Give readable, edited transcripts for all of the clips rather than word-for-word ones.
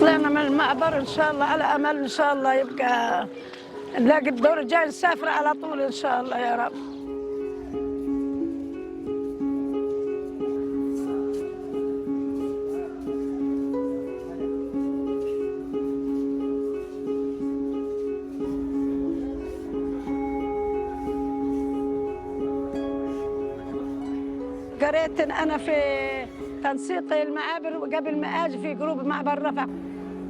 طلعنا من المعبر إن شاء الله على أمل إن شاء الله يبقى نلاقي الدور الجاي نسافر على طول إن شاء الله يا رب. قريت أنا في تنسيق المعابر قبل ما أجي في جروب معبر رفح،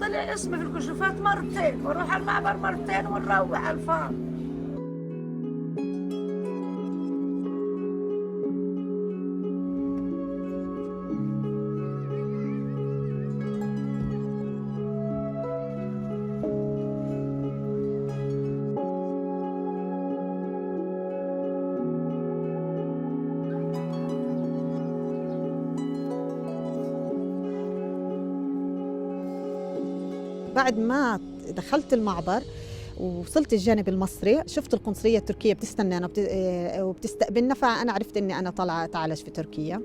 طلع اسمي في الكشوفات مرتين، ونروح على المعبر مرتين ونروح على الفار. بعد ما دخلت المعبر ووصلت الجانب المصري، شفت القنصلية التركية بتستنانا وبتستقبلنا، فأنا عرفت إني أنا طالعة أتعالج في تركيا.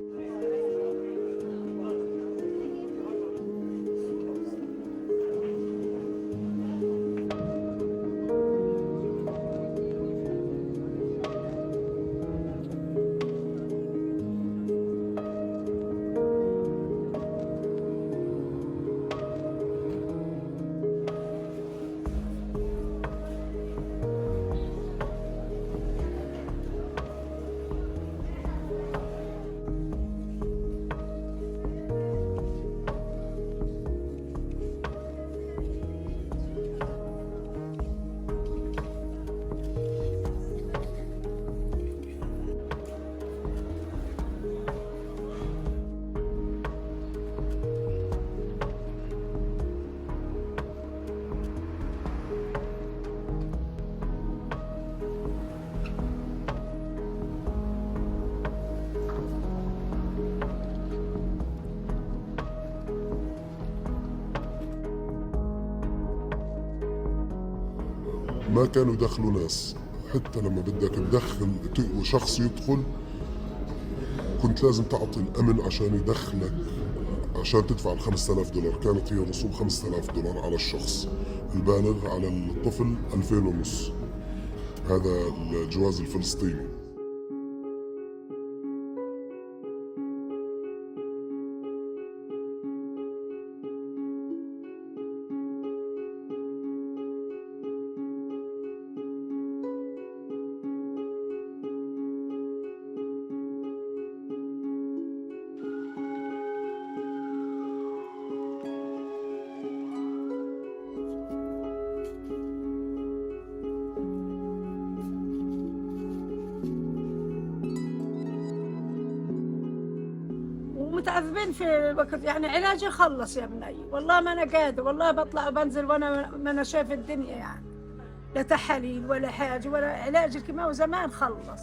ما كانوا يدخلوا ناس، حتى لما بدك تدخل شخص يدخل كنت لازم تعطي الأمن عشان يدخلك، عشان تدفع $5000. كانت هي رسوم $5000 على الشخص البالغ، على الطفل 2500. هذا الجواز الفلسطيني. متعذبين في الوقت، يعني علاجي خلص يا بني، والله ما أنا قادر، والله بطلع وبنزل وأنا ما أنا شايف الدنيا، يعني لا تحاليل ولا حاجة ولا علاج الكيماوي زمان خلص.